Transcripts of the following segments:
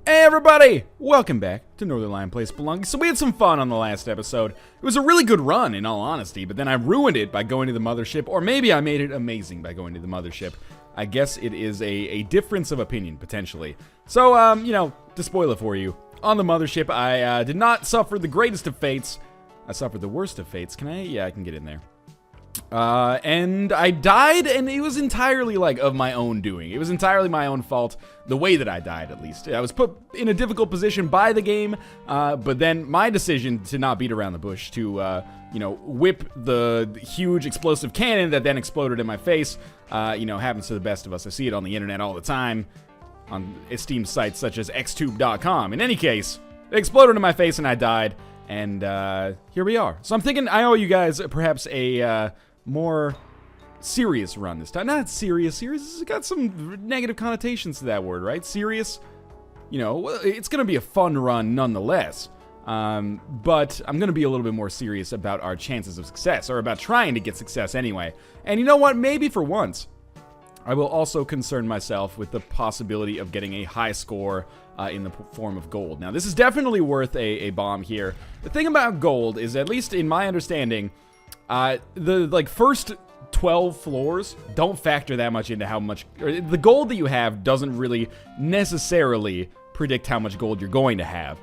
Hey everybody! Welcome back to Northernlion Plays Spelunky. So we had some fun on the last episode. It was a really good run, in all honesty, but then I ruined it by going to the mothership, or maybe I made it amazing by going to the mothership. I guess it is a difference of opinion, potentially. So, to spoil it for you, on the mothership, I did not suffer the greatest of fates. I suffered the worst of fates. Can I? Yeah, I can get in there. And I died, and it was entirely, of my own doing. It was entirely my own fault, the way that I died, at least. I was put in a difficult position by the game, but then my decision to not beat around the bush, to, whip the huge explosive cannon that then exploded in my face, happens to the best of us. I see it on the internet all the time, on esteemed sites such as xtube.com. In any case, it exploded in my face, and I died. And here we are. So I'm thinking I owe you guys perhaps a more serious run this time. Not serious. Serious has got some negative connotations to that word, right? Serious. It's going to be a fun run nonetheless. But I'm going to be a little bit more serious about our chances of success, or about trying to get success anyway. And you know what? Maybe for once, I will also concern myself with the possibility of getting a high score in the form of gold. Now, this is definitely worth a bomb here. The thing about gold is, at least in my understanding, the first 12 floors don't factor that much into how much, or the gold that you have doesn't really necessarily predict how much gold you're going to have.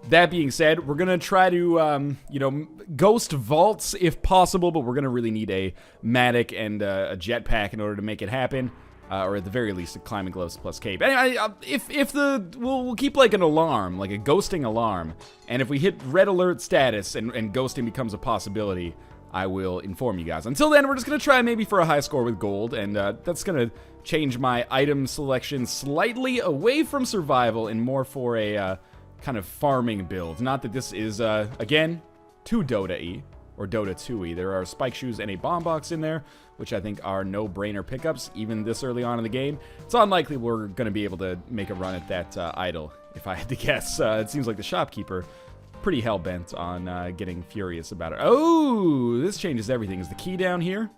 That being said, we're going to try to, ghost vaults if possible, but we're going to really need a Matic and a jetpack in order to make it happen. Or at the very least, a climbing gloves plus cape. Anyway, we'll keep an alarm, like a ghosting alarm. And if we hit red alert status and ghosting becomes a possibility, I will inform you guys. Until then, we're just going to try maybe for a high score with gold. And that's going to change my item selection slightly away from survival and more for a kind of farming build. Not that this is, again, too Dota-y, or Dota 2-y. There are spike shoes and a bomb box in there, which I think are no-brainer pickups, even this early on in the game. It's unlikely we're going to be able to make a run at that idol, if I had to guess. It seems like the shopkeeper pretty hell-bent on getting furious about it. Oh, this changes everything. Is the key down here?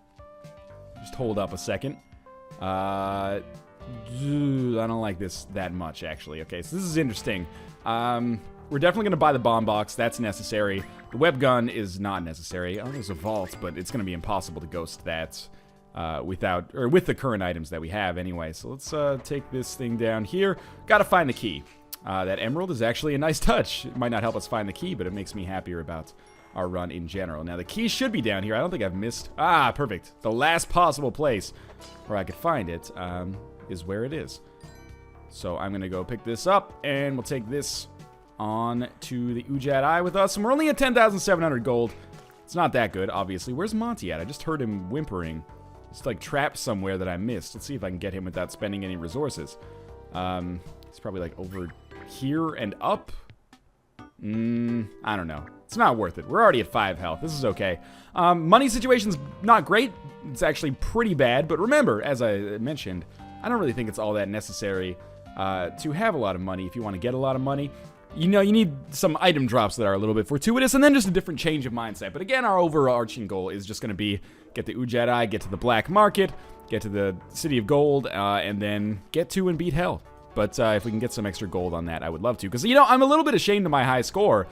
Just hold up a second. I don't like this that much, actually. Okay, so this is interesting. We're definitely going to buy the bomb box. That's necessary. The web gun is not necessary. Oh, there's a vault, but it's going to be impossible to ghost that with the current items that we have anyway. So let's take this thing down here. Got to find the key. That emerald is actually a nice touch. It might not help us find the key, but it makes me happier about our run in general. Now, the key should be down here. I don't think I've missed... Ah, perfect. The last possible place where I could find it is where it is. So I'm going to go pick this up, and we'll take this on to the Ujat Eye with us. And we're only at 10,700 gold. It's not that good, obviously. Where's Monty at? I just heard him whimpering. He's trapped somewhere that I missed. Let's see if I can get him without spending any resources. He's probably over here and up. I don't know. It's not worth it. We're already at 5 health. This is okay. Money situation's not great. It's actually pretty bad. But remember, as I mentioned, I don't really think it's all that necessary to have a lot of money if you want to get a lot of money. You need some item drops that are a little bit fortuitous, and then just a different change of mindset. But again, our overarching goal is just going to be get the Ujat Eye, get to the black market, get to the City of Gold, and then get to and beat hell. But if we can get some extra gold on that, I would love to. Because, I'm a little bit ashamed of my high score.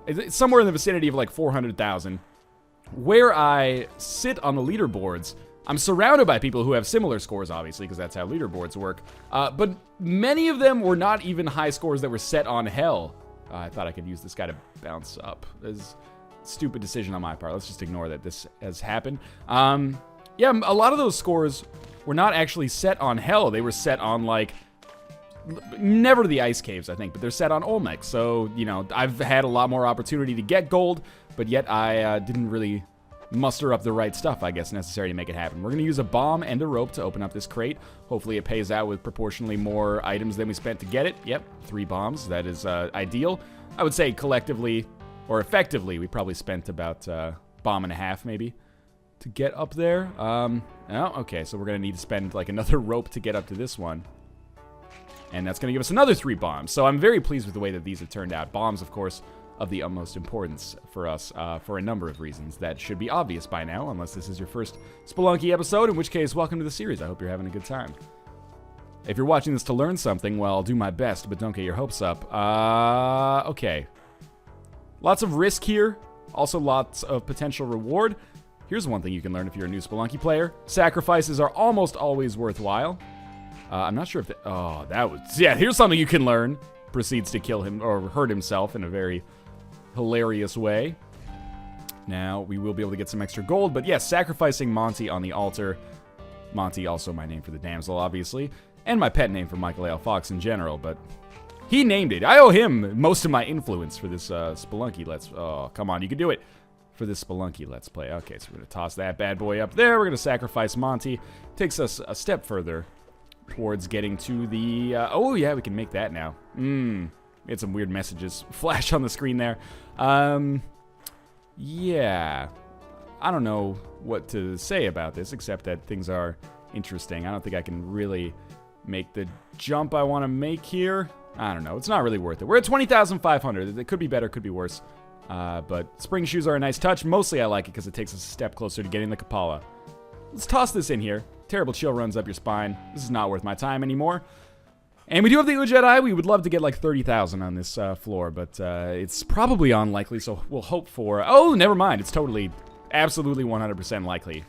It's somewhere in the vicinity of 400,000. Where I sit on the leaderboards, I'm surrounded by people who have similar scores, obviously, because that's how leaderboards work. But many of them were not even high scores that were set on hell. I thought I could use this guy to bounce up. It's a stupid decision on my part. Let's just ignore that this has happened. Yeah, a lot of those scores were not actually set on hell. They were set on, never the ice caves, I think, but they're set on Olmec. So, I've had a lot more opportunity to get gold, but yet I didn't really muster up the right stuff, I guess, necessary to make it happen. We're going to use a bomb and a rope to open up this crate. Hopefully it pays out with proportionally more items than we spent to get it. Yep, 3 bombs. That is ideal. I would say collectively, or effectively, we probably spent about bomb and a half, maybe, to get up there. Okay, so we're going to need to spend, another rope to get up to this one. And that's going to give us another 3 bombs. So I'm very pleased with the way that these have turned out. Bombs, of course, of the utmost importance for us for a number of reasons that should be obvious by now, unless this is your first Spelunky episode, in which case, welcome to the series. I hope you're having a good time. If you're watching this to learn something, well, I'll do my best, but don't get your hopes up. Okay. Lots of risk here. Also lots of potential reward. Here's one thing you can learn if you're a new Spelunky player. Sacrifices are almost always worthwhile. I'm not sure if oh, that was... Yeah, here's something you can learn. Proceeds to kill him or hurt himself in a very hilarious way. Now, we will be able to get some extra gold. But yes, sacrificing Monty on the altar. Monty, also my name for the damsel, obviously. And my pet name for Michael A. L. Fox in general, but he named it. I owe him most of my influence for this Spelunky Let's... Oh, come on, you can do it. For this Spelunky Let's Play. Okay, so we're going to toss that bad boy up there. We're going to sacrifice Monty. Takes us a step further towards getting to the... oh, yeah, we can make that now. We had some weird messages flash on the screen there. Yeah. I don't know what to say about this, except that things are interesting. I don't think I can really make the jump I want to make here. I don't know. It's not really worth it. We're at 20,500. It could be better, could be worse. But spring shoes are a nice touch. Mostly I like it because it takes us a step closer to getting the Kapala. Let's toss this in here. Terrible chill runs up your spine. This is not worth my time anymore. And we do have the Jedi. We would love to get like 30,000 on this floor, but it's probably unlikely, so we'll hope for... Oh, never mind. It's totally, absolutely 100% likely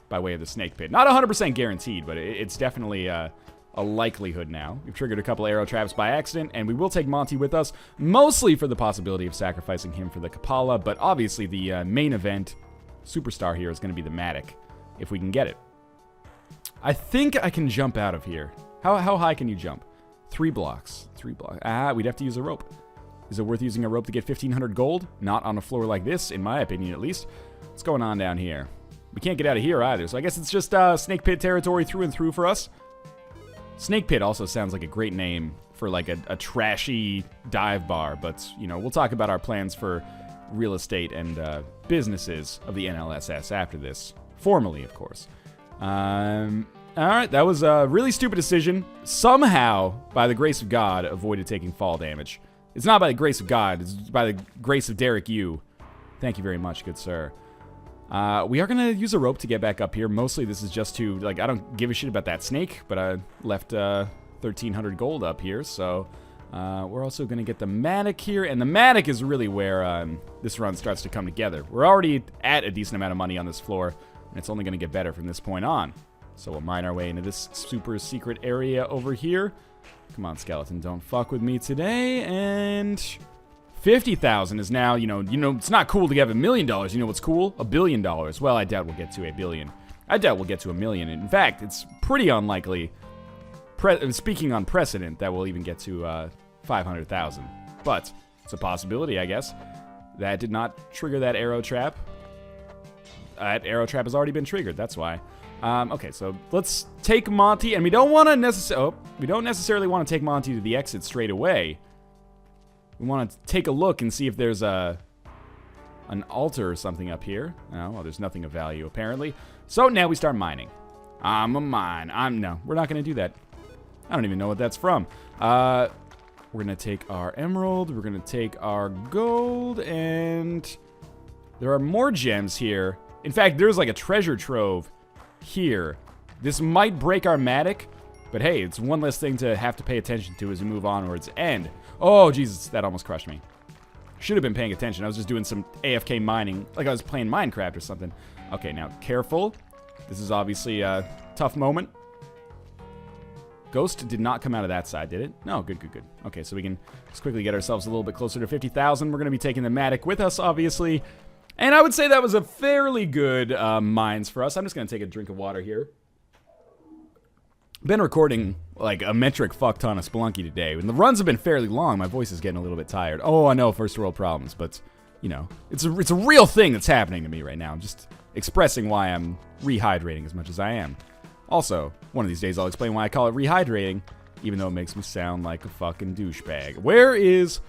by way of the snake pit. Not 100% guaranteed, but it's definitely... a likelihood now. We've triggered a couple arrow traps by accident, and we will take Monty with us, mostly for the possibility of sacrificing him for the Kapala, but obviously the main event, superstar here, is going to be the Matic, if we can get it. I think I can jump out of here. How high can you jump? 3 blocks. 3 blocks. We'd have to use a rope. Is it worth using a rope to get 1,500 gold? Not on a floor like this, in my opinion at least. What's going on down here? We can't get out of here either, so I guess it's just snake pit territory through and through for us. Snake Pit also sounds like a great name for like a trashy dive bar, but, you know, we'll talk about our plans for real estate and businesses of the NLSS after this. Formally, of course. Alright, that was a really stupid decision. Somehow, by the grace of God, avoided taking fall damage. It's not by the grace of God, it's by the grace of Derek Yu. Thank you very much, good sir. We are going to use a rope to get back up here. Mostly this is just to, like, I don't give a shit about that snake, but I left 1,300 gold up here, so we're also going to get the Matic here, and the Matic is really where this run starts to come together. We're already at a decent amount of money on this floor, and it's only going to get better from this point on. So we'll mine our way into this super secret area over here. Come on, skeleton, don't fuck with me today, and... 50,000 is now, you know, it's not cool to have $1 million. You know what's cool? $1 billion. Well, I doubt we'll get to $1 billion. I doubt we'll get to $1 million. In fact, it's pretty unlikely, speaking on precedent, that we'll even get to 500,000. But it's a possibility, I guess. That did not trigger that arrow trap. That arrow trap has already been triggered. That's why. Okay, so let's take Monty, and we don't necessarily want to take Monty to the exit straight away. We want to take a look and see if there's an altar or something up here. Oh, well, there's nothing of value, apparently. So now we start mining. I'm a mine. No, we're not going to do that. I don't even know what that's from. We're going to take our emerald. We're going to take our gold. And there are more gems here. In fact, there's like a treasure trove here. This might break our Matic. But hey, it's one less thing to have to pay attention to as we move onwards. And... oh, Jesus, that almost crushed me. Should have been paying attention. I was just doing some AFK mining, like I was playing Minecraft or something. Okay, now, careful. This is obviously a tough moment. Ghost did not come out of that side, did it? No, good, good, good. Okay, so we can just quickly get ourselves a little bit closer to 50,000. We're going to be taking the Matic with us, obviously. And I would say that was a fairly good mines for us. I'm just going to take a drink of water here. Been recording like a metric fuck ton of Spelunky today, and the runs have been fairly long. My voice is getting a little bit tired. Oh, I know, first world problems, but you know, it's a real thing that's happening to me right now. I'm just expressing why I'm rehydrating as much as I am. Also, one of these days I'll explain why I call it rehydrating, even though it makes me sound like a fucking douchebag. Where is...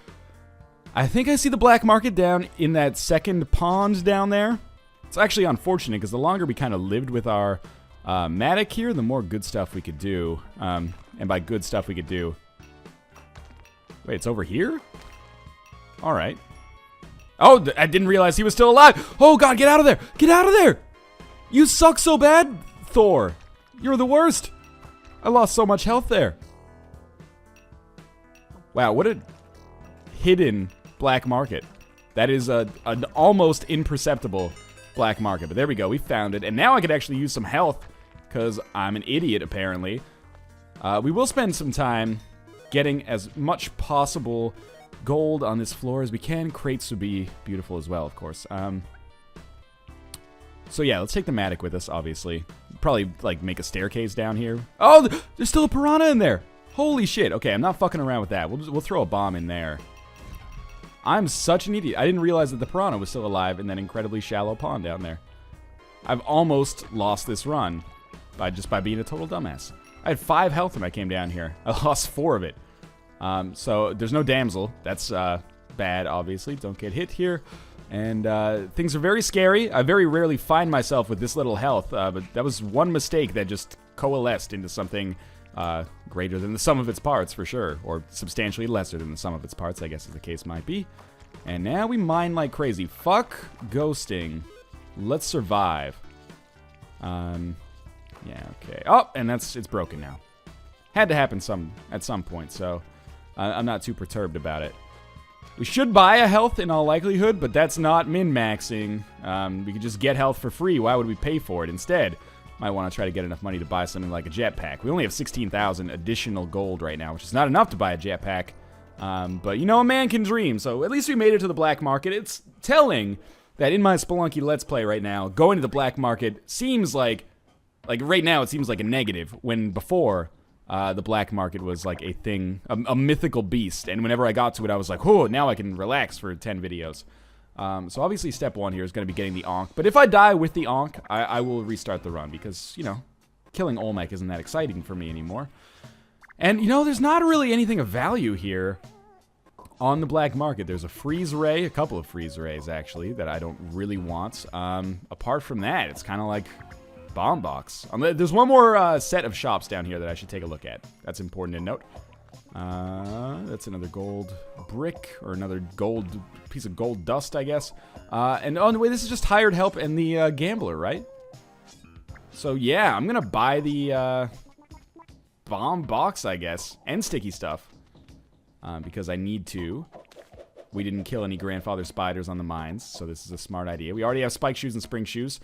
I think I see the black market down in that second pond down there. It's actually unfortunate because the longer we kind of lived with our Matic here, the more good stuff we could do. And by good stuff we could do... Wait, it's over here? Alright. Oh, I didn't realize he was still alive. Oh, God, get out of there. Get out of there. You suck so bad, Thor. You're the worst. I lost so much health there. Wow, what a hidden black market. That is an almost imperceptible black market. But there we go, we found it. And now I could actually use some health, because I'm an idiot, apparently. We will spend some time getting as much possible gold on this floor as we can. Crates would be beautiful as well, of course. So yeah, let's take the Matic with us, obviously. Probably, like, make a staircase down here. Oh, there's still a piranha in there! Holy shit. Okay, I'm not fucking around with that. We'll throw a bomb in there. I'm such an idiot. I didn't realize that the piranha was still alive in that incredibly shallow pond down there. I've almost lost this run by being a total dumbass. I had 5 health when I came down here. I lost 4 of it. So there's no damsel. That's bad, obviously. Don't get hit here. And things are very scary. I very rarely find myself with this little health, but that was one mistake that just coalesced into something greater than the sum of its parts, for sure. Or substantially lesser than the sum of its parts, I guess as the case might be. And now we mine like crazy. Fuck ghosting. Let's survive. Yeah, okay. Oh, and it's broken now. Had to happen at some point, so I'm not too perturbed about it. We should buy a health in all likelihood, but that's not min-maxing. We could just get health for free. Why would we pay for it? Instead, might want to try to get enough money to buy something like a jetpack. We only have 16,000 additional gold right now, which is not enough to buy a jetpack. But, you know, a man can dream, so at least we made it to the black market. It's telling that in my Spelunky Let's Play right now, going to the black market seems like right now it seems like a negative, when before the black market was like a thing, a mythical beast, and whenever I got to it I was like, oh, now I can relax for 10 videos. So obviously step 1 here is going to be getting the Ankh, but if I die with the Ankh, I will restart the run, because, you know, killing Olmec isn't that exciting for me anymore. And, you know, there's not really anything of value here on the black market. There's a freeze ray, a couple of freeze rays actually, that I don't really want. Apart from that, it's kind of like bomb box. There's one more set of shops down here that I should take a look at. That's important to note. That's another gold brick, or another gold piece of gold dust, I guess. And on the way, this is just hired help and the gambler, right? So yeah, I'm gonna buy the bomb box, I guess, and sticky stuff, because I need to. We didn't kill any grandfather spiders on the mines, so this is a smart idea. We already have spike shoes and spring shoes.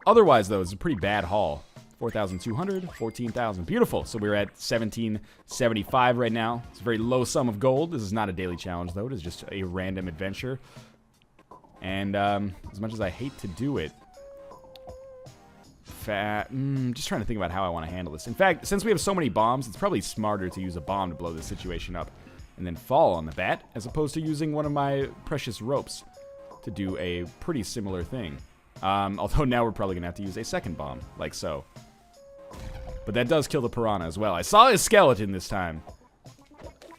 Otherwise, though, it's a pretty bad haul. 4,200, 14,000. Beautiful. So we're at 1,775 right now. It's a very low sum of gold. This is not a daily challenge, though. It is just a random adventure. And as much as I hate to do it, just trying to think about how I want to handle this. In fact, since we have so many bombs, it's probably smarter to use a bomb to blow this situation up and then fall on the bat, as opposed to using one of my precious ropes to do a pretty similar thing. Although now we're probably going to have to use a second bomb, like so. But that does kill the piranha as well. I saw his skeleton this time.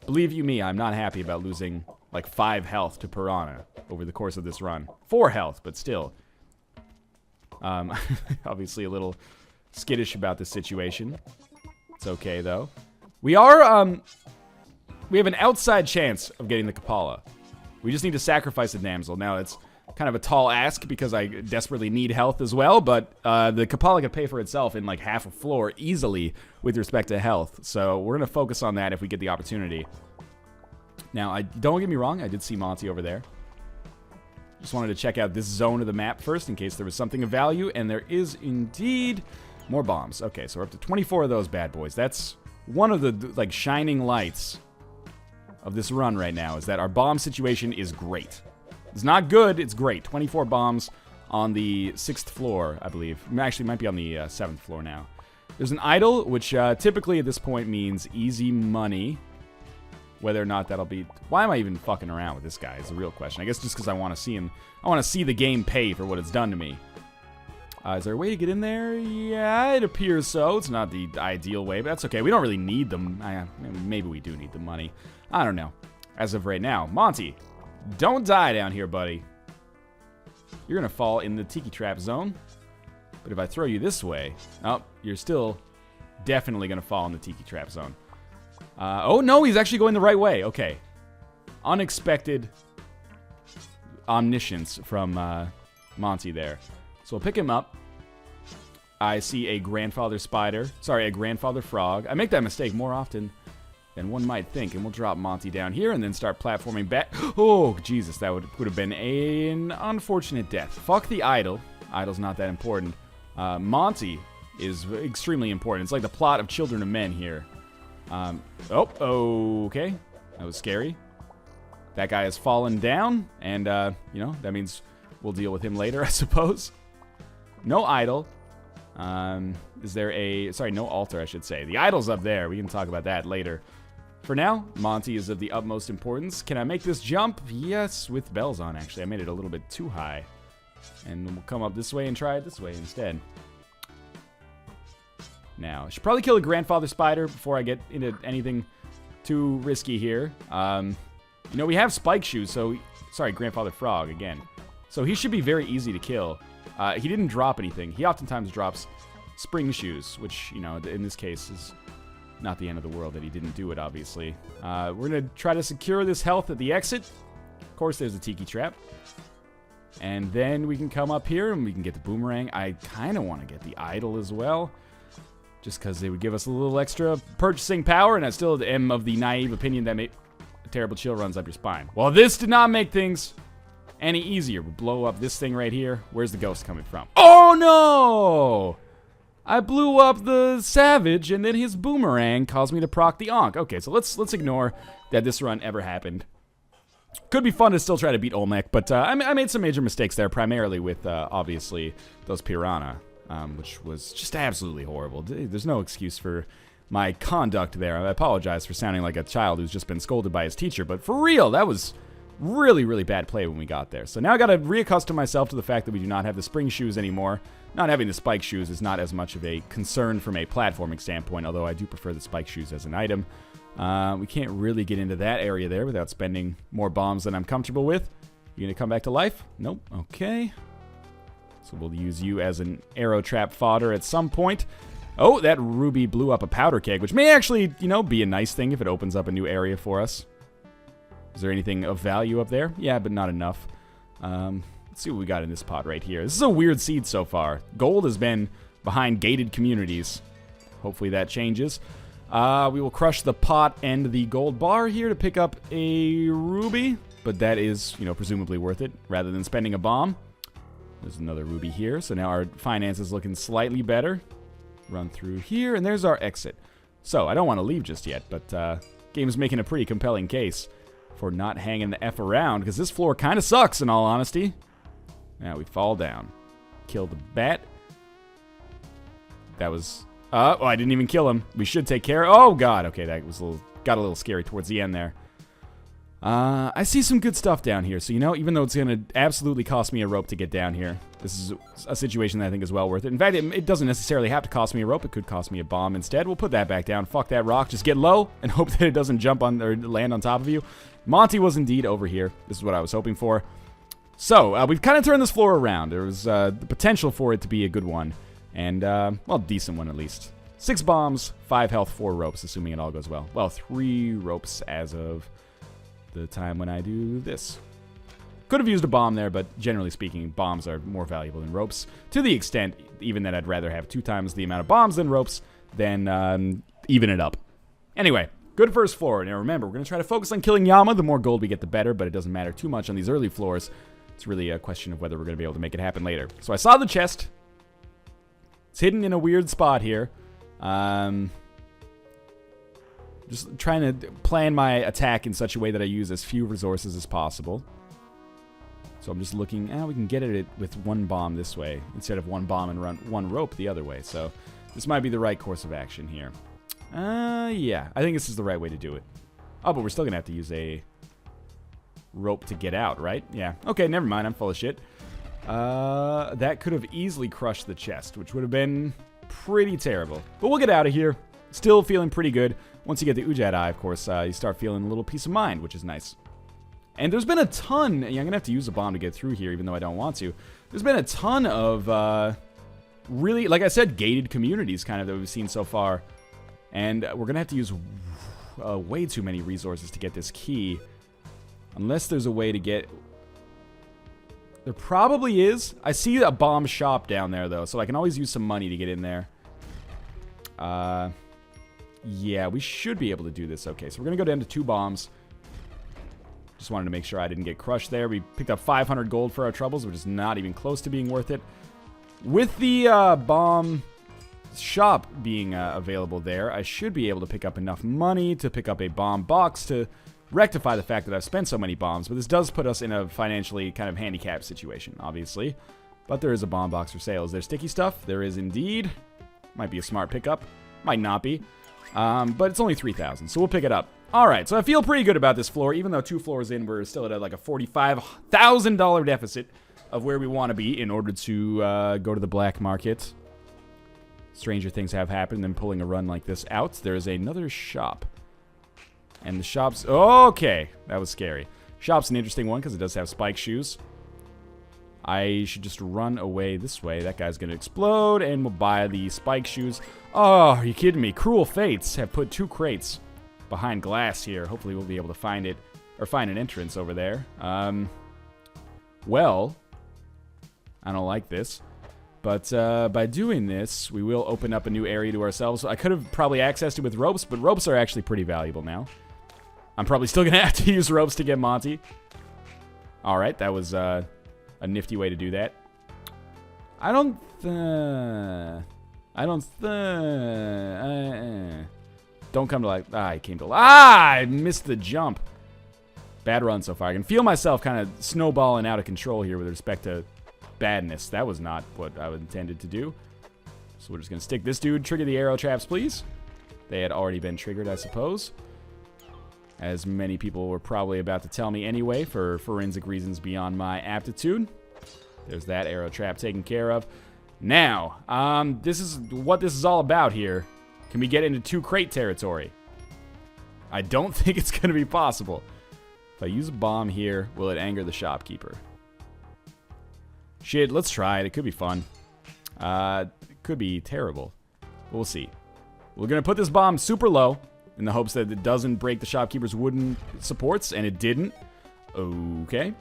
Believe you me, I'm not happy about losing like 5 health to piranha over the course of this run. 4 health, but still. Obviously a little skittish about this situation. It's okay, though. We have an outside chance of getting the Kapala. We just need to sacrifice a damsel. Now, it's kind of a tall ask because I desperately need health as well, but the Kapala could pay for itself in like half a floor easily with respect to health. So we're going to focus on that if we get the opportunity. Now, don't get me wrong, I did see Monty over there. Just wanted to check out this zone of the map first in case there was something of value, and there is indeed more bombs. Okay, so we're up to 24 of those bad boys. That's one of the like shining lights of this run right now, is that our bomb situation is great. It's not good, it's great. 24 bombs on the 6th floor, I believe. Actually, it might be on the 7th floor now. There's an idol, which typically at this point means easy money. Whether or not that'll be... Why am I even fucking around with this guy is the real question. I guess just because I want to see him. I want to see the game pay for what it's done to me. Is there a way to get in there? Yeah, it appears so. It's not the ideal way, but that's okay. We don't really need them. Maybe we do need the money. I don't know. As of right now. Monty, don't die down here, buddy. You're going to fall in the tiki trap zone. But if I throw you this way... Oh, you're still definitely going to fall in the tiki trap zone. Oh, no, he's actually going the right way. Okay. Unexpected omniscience from Monty there. So we'll pick him up. I see a grandfather spider. Sorry, a grandfather frog. I make that mistake more often than one might think. And we'll drop Monty down here and then start platforming back. Oh, Jesus, that would have been an unfortunate death. Fuck the idol. Idol's not that important. Monty is extremely important. It's like the plot of Children of Men here. Okay. That was scary. That guy has fallen down, and, you know, that means we'll deal with him later, I suppose. No idol. Is there a... Sorry, no altar, I should say. The idol's up there. We can talk about that later. For now, Monty is of the utmost importance. Can I make this jump? Yes, with bells on, actually. I made it a little bit too high. And we'll come up this way and try it this way instead. Now, I should probably kill a grandfather spider before I get into anything too risky here. You know, we have spike shoes, so... Sorry, grandfather frog, again. So he should be very easy to kill. He didn't drop anything. He oftentimes drops spring shoes, which, you know, in this case is not the end of the world that he didn't do it, obviously. We're going to try to secure this health at the exit. Of course, there's a tiki trap. And then we can come up here and we can get the boomerang. I kind of want to get the idol as well, just because they would give us a little extra purchasing power, and I still am of the naive opinion that a terrible chill runs up your spine. Well, this did not make things any easier. We'll blow up this thing right here. Where's the ghost coming from? Oh, no! I blew up the savage, and then his boomerang caused me to proc the Ankh. Okay, so let's ignore that this run ever happened. Could be fun to still try to beat Olmec, but I made some major mistakes there, primarily with, obviously, those piranha, which was just absolutely horrible. There's no excuse for my conduct there. I apologize for sounding like a child who's just been scolded by his teacher, but for real, that was really, really bad play when we got there. So now I gotta reaccustom myself to the fact that we do not have the spring shoes anymore. Not having the spike shoes is not as much of a concern from a platforming standpoint, although I do prefer the spike shoes as an item. We can't really get into that area there without spending more bombs than I'm comfortable with. You gonna come back to life? Nope. Okay. So we'll use you as an arrow trap fodder at some point. Oh, that ruby blew up a powder keg, which may actually, you know, be a nice thing if it opens up a new area for us. Is there anything of value up there? Yeah, but not enough. Let's see what we got in this pot right here. This is a weird seed so far. Gold has been behind gated communities. Hopefully that changes. We will crush the pot and the gold bar here to pick up a ruby, but that is, you know, presumably worth it rather than spending a bomb. There's another ruby here, so now our finance is looking slightly better. Run through here, and there's our exit. So, I don't want to leave just yet, but game's making a pretty compelling case for not hanging the F around, because this floor kind of sucks, in all honesty. Now we fall down. Kill the bat. That was... oh, I didn't even kill him. We should take care... Oh, God. Okay, that was got a little scary towards the end there. I see some good stuff down here. So, you know, even though it's going to absolutely cost me a rope to get down here, this is a situation that I think is well worth it. In fact, it doesn't necessarily have to cost me a rope. It could cost me a bomb instead. We'll put that back down. Fuck that rock. Just get low and hope that it doesn't jump on or land on top of you. Monty was indeed over here. This is what I was hoping for. So, we've kind of turned this floor around. There was the potential for it to be a good one. And, well, decent one at least. 6 bombs, 5 health, 4 ropes, assuming it all goes well. Well, 3 ropes as of the time when I do this. Could have used a bomb there, but generally speaking, bombs are more valuable than ropes. To the extent, even that I'd rather have 2 times the amount of bombs than ropes than even it up. Anyway, good first floor. Now remember, we're going to try to focus on killing Yama. The more gold we get, the better, but it doesn't matter too much on these early floors. It's really a question of whether we're going to be able to make it happen later. So I saw the chest. It's hidden in a weird spot here. Just trying to plan my attack in such a way that I use as few resources as possible. So I'm just looking, we can get at it with 1 bomb this way, instead of 1 bomb and run 1 rope the other way. So this might be the right course of action here. Yeah, I think this is the right way to do it. Oh, but we're still going to have to use a rope to get out, right? Yeah. Okay, never mind. I'm full of shit. That could have easily crushed the chest, which would have been pretty terrible. But we'll get out of here. Still feeling pretty good. Once you get the Ujat Eye, of course, you start feeling a little peace of mind, which is nice. And there's been a ton... I'm going to have to use a bomb to get through here, even though I don't want to. There's been a ton of, really, like I said, gated communities kind of that we've seen so far. And we're going to have to use way too many resources to get this key. Unless there's a way to get There probably is. I see a bomb shop down there, though, so I can always use some money to get in there. Yeah, we should be able to do this. Okay, so we're going to go down to 2 bombs. Just wanted to make sure I didn't get crushed there. We picked up 500 gold for our troubles, which is not even close to being worth it. With the bomb shop being available there, I should be able to pick up enough money to pick up a bomb box to rectify the fact that I've spent so many bombs. But this does put us in a financially kind of handicapped situation, obviously. But there is a bomb box for sale. Is there sticky stuff? There is indeed. Might be a smart pickup. Might not be. But it's only 3,000, so we'll pick it up. Alright, so I feel pretty good about this floor. Even though 2 floors in, we're still at like a $45,000 deficit of where we want to be in order to go to the black market. Stranger things have happened than pulling a run like this out. There's another shop. And the shop's... Okay, that was scary. Shop's an interesting one because it does have spike shoes. I should just run away this way. That guy's going to explode, and we'll buy the spike shoes. Oh, are you kidding me? Cruel fates have put 2 crates behind glass here. Hopefully we'll be able to find it, or find an entrance over there. Well, I don't like this. But by doing this, we will open up a new area to ourselves. I could have probably accessed it with ropes, but ropes are actually pretty valuable now. I'm probably still going to have to use ropes to get Monty. Alright, that was a nifty way to do that. Don't come to like... I came to... I missed the jump. Bad run so far. I can feel myself kind of snowballing out of control here with respect to badness. That was not what I intended to do. So we're just going to stick this dude. Trigger the arrow traps, please. They had already been triggered, I suppose. As many people were probably about to tell me anyway, for forensic reasons beyond my aptitude. There's that arrow trap taken care of. Now, this is what this is all about here. Can we get into 2 crate territory? I don't think it's going to be possible. If I use a bomb here, will it anger the shopkeeper? Shit, let's try it. It could be fun. It could be terrible. But we'll see. We're going to put this bomb super low in the hopes that it doesn't break the shopkeeper's wooden supports, and it didn't. Okay.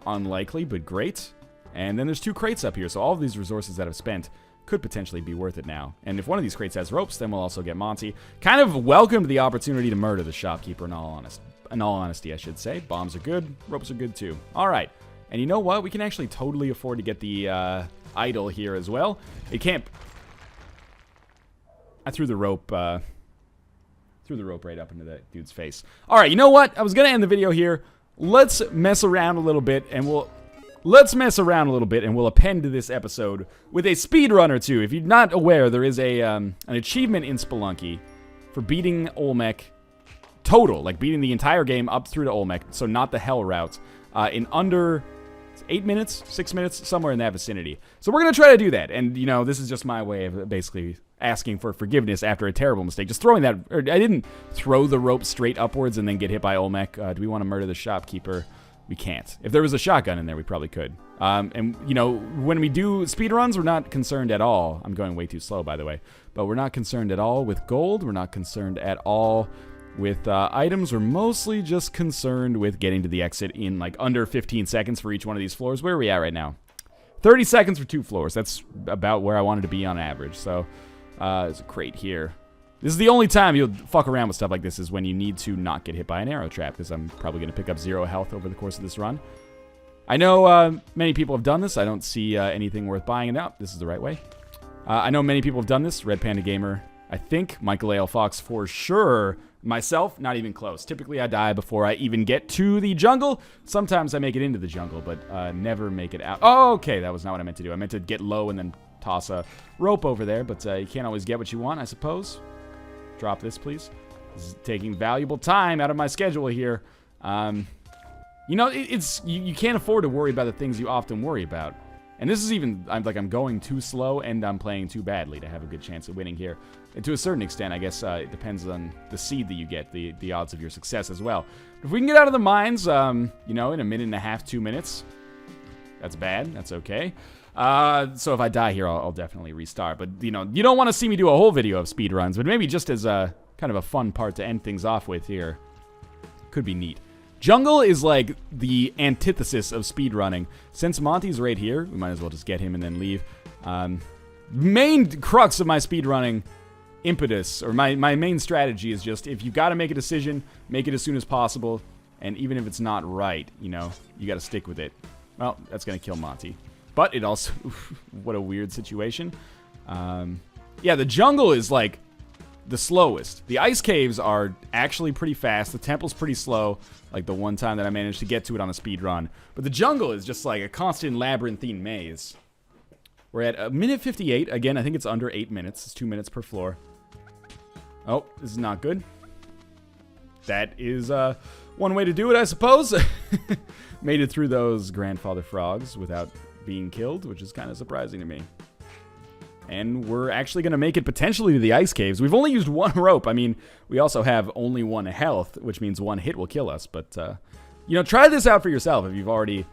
Unlikely, but great. And then there's 2 crates up here, so all of these resources that I've spent could potentially be worth it now. And if one of these crates has ropes, then we'll also get Monty. Kind of welcomed the opportunity to murder the shopkeeper, in all honesty, I should say. Bombs are good. Ropes are good, too. All right. And you know what? We can actually totally afford to get the idol here as well. It can't... I threw the rope right up into that dude's face. All right, you know what? I was going to end the video here. Let's mess around a little bit, and we'll append to this episode with a speedrun or 2. If you're not aware, there is an achievement in Spelunky for beating Olmec total, like beating the entire game up through to Olmec, so not the hell route, in under 8 minutes, 6 minutes, somewhere in that vicinity. So we're going to try to do that, and, you know, this is just my way of basically asking for forgiveness after a terrible mistake. Just throwing that, or I didn't throw the rope straight upwards and then get hit by Olmec. Do we want to murder the shopkeeper? We can't. If there was a shotgun in there, we probably could. And, you know, when we do speedruns, we're not concerned at all. I'm going way too slow, by the way. But we're not concerned at all with gold. We're not concerned at all with items. We're mostly just concerned with getting to the exit in, like, under 15 seconds for each one of these floors. Where are we at right now? 30 seconds for 2 floors. That's about where I wanted to be on average. So, there's a crate here. This is the only time you'll fuck around with stuff like this, is when you need to not get hit by an arrow trap, because I'm probably going to pick up 0 health over the course of this run. I know many people have done this. I don't see anything worth buying it out. This is the right way. I know many people have done this. Red Panda Gamer, I think. Michael A.L. Fox for sure. Myself, not even close. Typically, I die before I even get to the jungle. Sometimes I make it into the jungle, but never make it out. Oh, okay, that was not what I meant to do. I meant to get low and then toss a rope over there, but you can't always get what you want, I suppose. Drop this, please. This is taking valuable time out of my schedule here. You know, you can't afford to worry about the things you often worry about. And this is even, I'm going too slow and I'm playing too badly to have a good chance of winning here. And to a certain extent, I guess it depends on the seed that you get, the odds of your success as well. But if we can get out of the mines, you know, in a minute and a half, 2 minutes, that's bad. That's okay. So if I die here, I'll definitely restart. But, you know, you don't want to see me do a whole video of speedruns, but maybe just as a kind of a fun part to end things off with here. Could be neat. Jungle is like the antithesis of speedrunning. Since Monty's right here, we might as well just get him and then leave. Main crux of my speedrunning impetus, or my main strategy is just, if you got to make a decision, make it as soon as possible. And even if it's not right, you know, you got to stick with it. Well, that's going to kill Monty. But it also, what a weird situation. Yeah, the jungle is like the slowest. The ice caves are actually pretty fast. The temple's pretty slow, like the one time that I managed to get to it on a speed run. But the jungle is just like a constant labyrinthine maze. We're at 1:58. Again, I think it's under 8 minutes. It's 2 minutes per floor. Oh, this is not good. That is one way to do it, I suppose. Made it through those grandfather frogs without being killed, which is kind of surprising to me. And we're actually going to make it potentially to the ice caves. We've only used one rope. I mean, we also have only 1 health, which means 1 hit will kill us. But, you know, try this out for yourself if you've already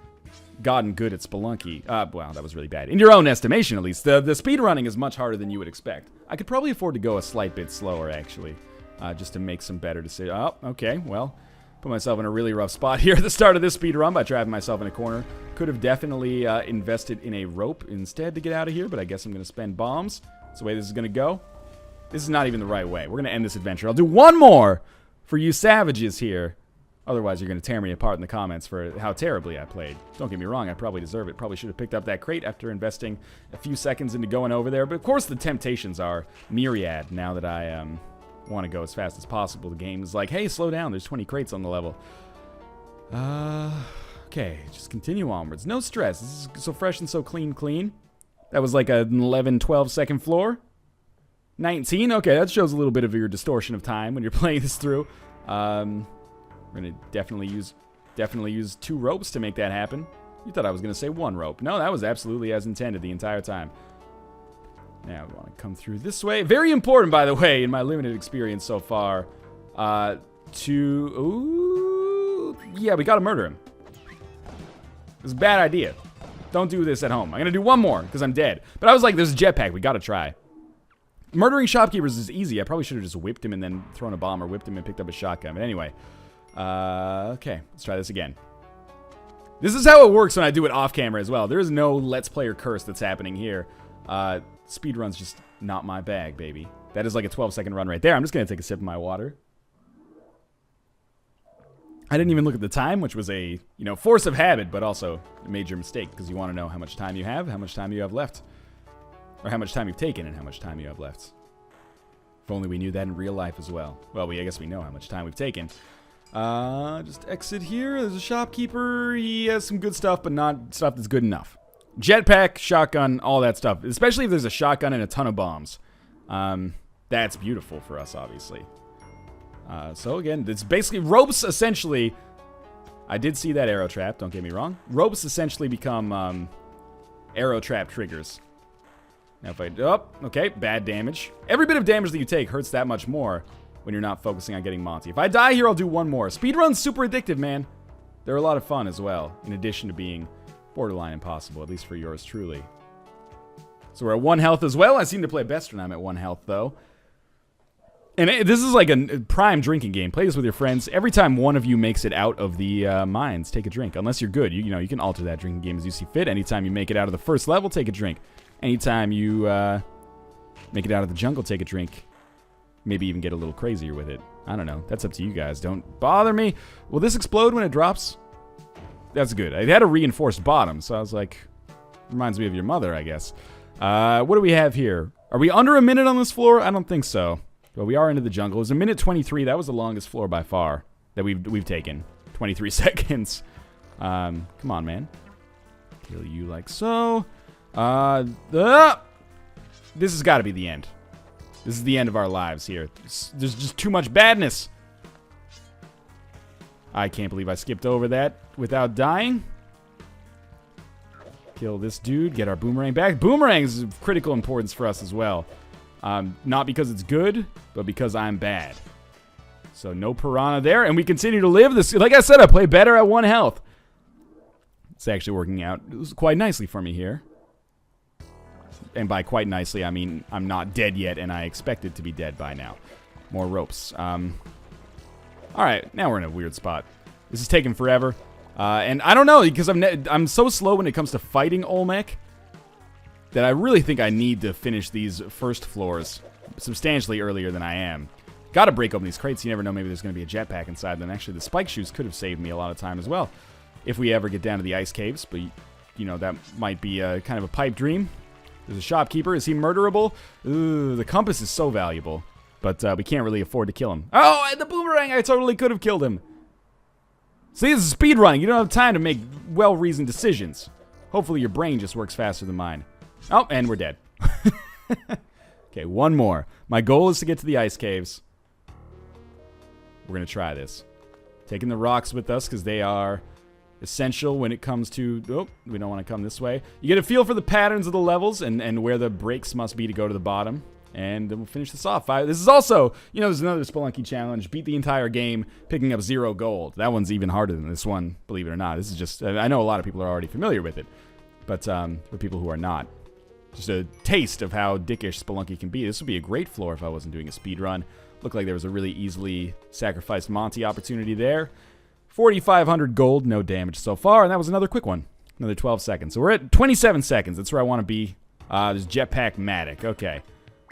gotten good at Spelunky. Wow, that was really bad. In your own estimation, at least. The speedrunning is much harder than you would expect. I could probably afford to go a slight bit slower, actually, just to make some better decisions. Oh, okay, well, put myself in a really rough spot here at the start of this speedrun by trapping myself in a corner. Could have definitely invested in a rope instead to get out of here, but I guess I'm going to spend bombs. That's the way this is going to go. This is not even the right way. We're going to end this adventure. I'll do one more for you savages here. Otherwise, you're going to tear me apart in the comments for how terribly I played. Don't get me wrong, I probably deserve it. Probably should have picked up that crate after investing a few seconds into going over there. But of course, the temptations are myriad now that I want to go as fast as possible. The game is like, hey, slow down. There's 20 crates on the level. Okay, just continue onwards. No stress. This is so fresh and so clean. That was like an 11, 12 second floor. 19. Okay, that shows a little bit of your distortion of time when you're playing this through. We're gonna definitely use 2 ropes to make that happen. You thought I was gonna say 1 rope. No, that was absolutely as intended the entire time. Now we want to come through this way. Very important, by the way, in my limited experience so far. Ooh, yeah, we gotta murder him. It was a bad idea. Don't do this at home. I'm gonna do 1 more because I'm dead. But I was like, there's a jetpack. We gotta try. Murdering shopkeepers is easy. I probably should have just whipped him and then thrown a bomb, or whipped him and picked up a shotgun. But anyway. Okay, let's try this again. This is how it works when I do it off camera as well. There is no Let's Player curse that's happening here. Speedrun's just not my bag, baby. That is like a 12-second run right there. I'm just going to take a sip of my water. I didn't even look at the time, which was a, you know, force of habit, but also a major mistake, because you want to know how much time you have, how much time you have left. Or how much time you've taken and how much time you have left. If only we knew that in real life as well. Well, I guess we know how much time we've taken. Just exit here. There's a shopkeeper. He has some good stuff, but not stuff that's good enough. Jetpack, shotgun, all that stuff. Especially if there's a shotgun and a ton of bombs. That's beautiful for us, obviously. So again, it's basically ropes, essentially. I did see that arrow trap, don't get me wrong. Ropes essentially become arrow trap triggers. Now if I... Oh, okay, bad damage. Every bit of damage that you take hurts that much more when you're not focusing on getting Monty. If I die here, I'll do 1 more. Speedrun's super addictive, man. They're a lot of fun as well, in addition to being borderline impossible, at least for yours truly. So we're at 1 health as well. I seem to play best when I'm at 1 health, though. And this is like a prime drinking game. Play this with your friends. Every time one of you makes it out of the mines, take a drink. Unless you're good. You know, you can alter that drinking game as you see fit. Anytime you make it out of the first level, take a drink. Anytime you make it out of the jungle, take a drink. Maybe even get a little crazier with it. I don't know. That's up to you guys. Don't bother me. Will this explode when it drops? That's good. It had a reinforced bottom, so I was like, reminds me of your mother, I guess. What do we have here? Are we under a minute on this floor? I don't think so. But we are into the jungle. It was 1:23. That was the longest floor by far that we've taken. 23 seconds. Come on, man. Kill you like so. This has got to be the end. This is the end of our lives here. There's just too much badness. I can't believe I skipped over that without dying. Kill this dude. Get our boomerang back. Boomerang is of critical importance for us as well. Not because it's good, but because I'm bad. So no piranha there, and we continue to live. This, like I said, I play better at 1 health. It's actually working out quite nicely for me here. And by quite nicely, I mean I'm not dead yet, and I expected to be dead by now. More ropes. Alright, now we're in a weird spot. This is taking forever. And I don't know, because I'm so slow when it comes to fighting Olmec that I really think I need to finish these first floors substantially earlier than I am. Gotta break open these crates. You never know, maybe there's going to be a jetpack inside. Then actually the spike shoes could have saved me a lot of time as well if we ever get down to the ice caves. But, you know, that might be kind of a pipe dream. There's a shopkeeper. Is he murderable? Ooh, the compass is so valuable. But we can't really afford to kill him. Oh, the boomerang! I totally could have killed him. See, this is speedrunning. You don't have time to make well-reasoned decisions. Hopefully your brain just works faster than mine. Oh, and we're dead. Okay, one more. My goal is to get to the ice caves. We're going to try this. Taking the rocks with us because they are essential when it comes to... Oh, we don't want to come this way. You get a feel for the patterns of the levels and where the breaks must be to go to the bottom. And then we'll finish this off. This is also, you know, there's another Spelunky challenge. Beat the entire game, picking up 0 gold. That one's even harder than this one, believe it or not. This is just, I know a lot of people are already familiar with it. But for people who are not, just a taste of how dickish Spelunky can be. This would be a great floor if I wasn't doing a speed run. Looked like there was a really easily sacrificed Monty opportunity there. 4,500 gold, no damage so far. And that was another quick one. Another 12 seconds. So we're at 27 seconds. That's where I want to be. There's Jetpack Matic. Okay.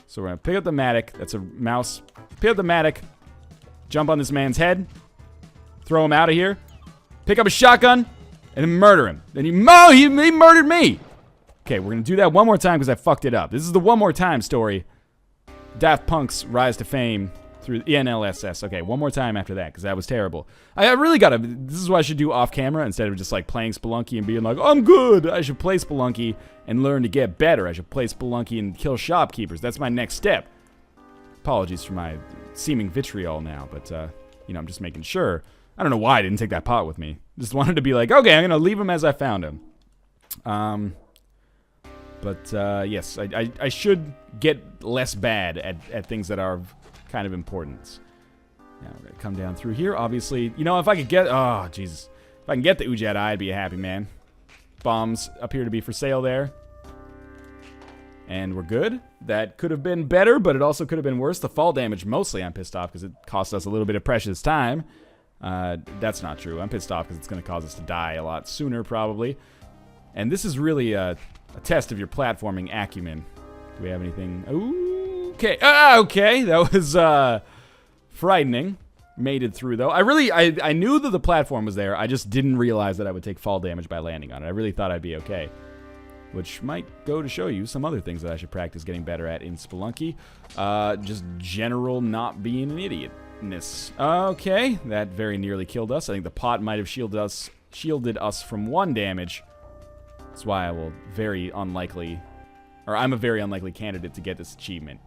So we're going to pick up the Matic. That's a mouse. Pick up the Matic. Jump on this man's head. Throw him out of here. Pick up a shotgun. And then murder him. Then he murdered me. Okay, we're going to do that one more time because I fucked it up. This is the one more time story. Daft Punk's rise to fame through ENLSS. Okay, one more time after that because that was terrible. I really got to... This is what I should do off camera instead of just like playing Spelunky and being like, I'm good. I should play Spelunky and learn to get better. I should play Spelunky and kill shopkeepers. That's my next step. Apologies for my seeming vitriol now, but, you know, I'm just making sure. I don't know why I didn't take that pot with me. Just wanted to be like, okay, I'm going to leave him as I found him. Yes, I should get less bad at things that are of kind of importance. Now we're going to come down through here. Obviously, you know, if I could get... Oh, Jesus. If I can get the Ujat Eye, I'd be a happy man. Bombs appear to be for sale there. And we're good. That could have been better, but it also could have been worse. The fall damage, mostly I'm pissed off because it cost us a little bit of precious time. That's not true. I'm pissed off because it's going to cause us to die a lot sooner, probably. And this is really a test of your platforming acumen. Do we have anything? Ooh, okay. Okay. That was frightening. Made it through, though. I knew that the platform was there. I just didn't realize that I would take fall damage by landing on it. I really thought I'd be okay. Which might go to show you some other things that I should practice getting better at in Spelunky. Just general not being an idiotness. Okay. That very nearly killed us. I think the pot might have shielded us from 1 damage. That's why I'm a very unlikely candidate to get this achievement.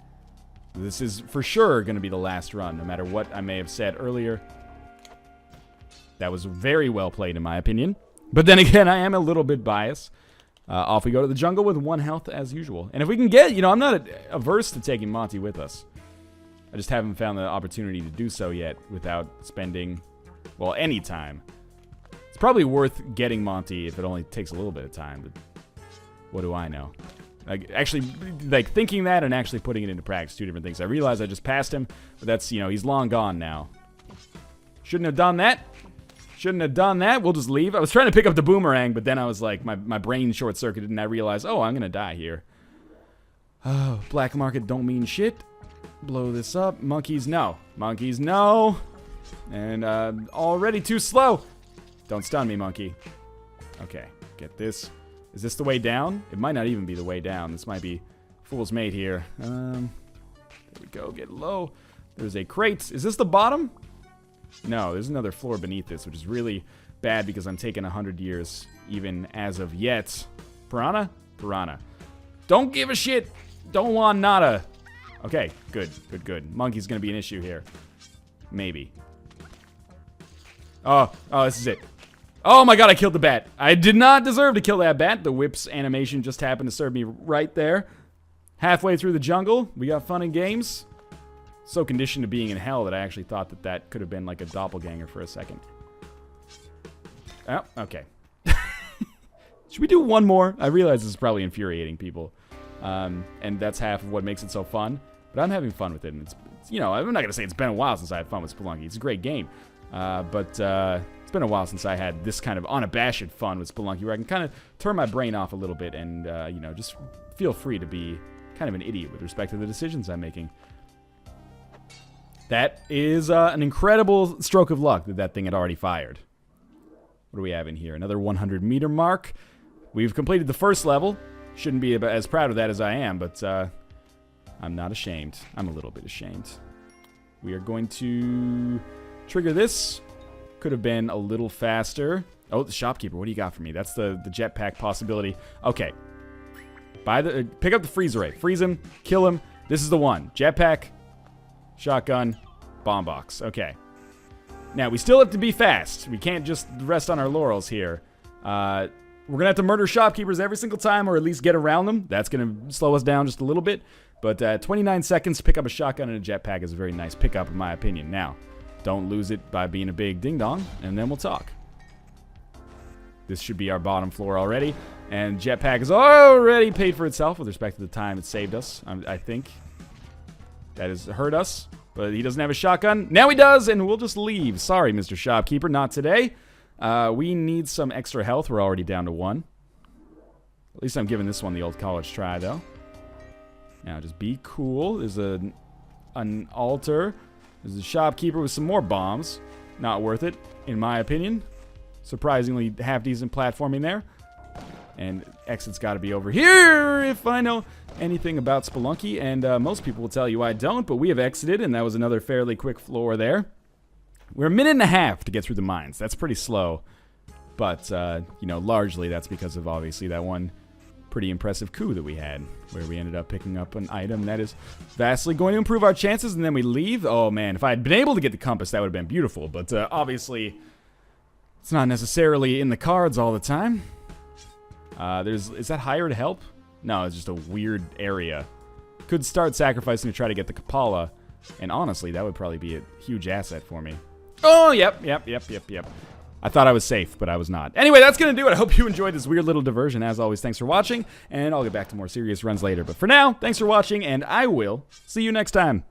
This is for sure going to be the last run, no matter what I may have said earlier. That was very well played, in my opinion. But then again, I am a little bit biased. Off we go to the jungle with 1 health as usual. And if we can get, you know, I'm not averse to taking Monty with us. I just haven't found the opportunity to do so yet without spending, well, any time. It's probably worth getting Monty if it only takes a little bit of time, but what do I know? Actually, like, thinking that and actually putting it into practice, 2 different things. I realize I just passed him, but that's, you know, he's long gone now. Shouldn't have done that. Shouldn't have done that. We'll just leave. I was trying to pick up the boomerang, but then I was like, my brain short-circuited, and I realized, oh, I'm going to die here. Oh, black market don't mean shit. Blow this up. Monkeys, no. Monkeys, no. And already too slow. Don't stun me, monkey. Okay, get this. Is this the way down? It might not even be the way down. This might be fool's mate here. There we go. Get low. There's a crate. Is this the bottom? No, there's another floor beneath this, which is really bad because I'm taking 100 years, even as of yet. Piranha? Piranha. Don't give a shit. Don't want nada. Okay, good, good, good. Monkey's gonna be an issue here. Maybe. Oh, this is it. Oh my god, I killed the bat. I did not deserve to kill that bat. The whip's animation just happened to serve me right there. Halfway through the jungle, we got fun and games. So conditioned to being in hell that I actually thought that that could have been like a doppelganger for a second. Oh, okay. Should we do one more? I realize this is probably infuriating people. And that's half of what makes it so fun. But I'm having fun with it. And it's you know, I'm not going to say it's been a while since I had fun with Spelunky. It's a great game. But it's been a while since I had this kind of unabashed fun with Spelunky, where I can kind of turn my brain off a little bit and, you know, just feel free to be kind of an idiot with respect to the decisions I'm making. That is an incredible stroke of luck that that thing had already fired. What do we have in here? Another 100-meter mark. We've completed the first level. Shouldn't be as proud of that as I am, but I'm not ashamed. I'm a little bit ashamed. We are going to trigger this. Could have been a little faster. Oh, the shopkeeper. What do you got for me? That's the jetpack possibility. Okay. Pick up the freezer ray. Freeze him. Kill him. This is the one. Jetpack. Shotgun. Bomb box. Okay. Now, we still have to be fast. We can't just rest on our laurels here. We're going to have to murder shopkeepers every single time, or at least get around them. That's going to slow us down just a little bit. But 29 seconds to pick up a shotgun and a jetpack is a very nice pickup, in my opinion. Now, don't lose it by being a big ding-dong, and then we'll talk. This should be our bottom floor already. And jetpack is already paid for itself with respect to the time it saved us, I think. That has hurt us, but he doesn't have a shotgun. Now he does, and we'll just leave. Sorry, Mr. Shopkeeper, not today. We need some extra health. We're already down to 1. At least I'm giving this one the old college try, though. Now, just be cool. There's an altar. There's a shopkeeper with some more bombs. Not worth it, in my opinion. Surprisingly half-decent platforming there. And exit's got to be over here if I know anything about Spelunky. And most people will tell you I don't, but we have exited, and that was another fairly quick floor there. We're a minute and a half to get through the mines. That's pretty slow. But, you know, largely that's because of, obviously, that one pretty impressive coup that we had, where we ended up picking up an item that is vastly going to improve our chances, and then we leave. Oh, man, if I had been able to get the compass, that would have been beautiful. But, obviously, it's not necessarily in the cards all the time. Is that hired help? No, it's just a weird area. Could start sacrificing to try to get the Kapala, and honestly, that would probably be a huge asset for me. Oh, yep. I thought I was safe, but I was not. Anyway, that's going to do it. I hope you enjoyed this weird little diversion. As always, thanks for watching, and I'll get back to more serious runs later. But for now, thanks for watching, and I will see you next time.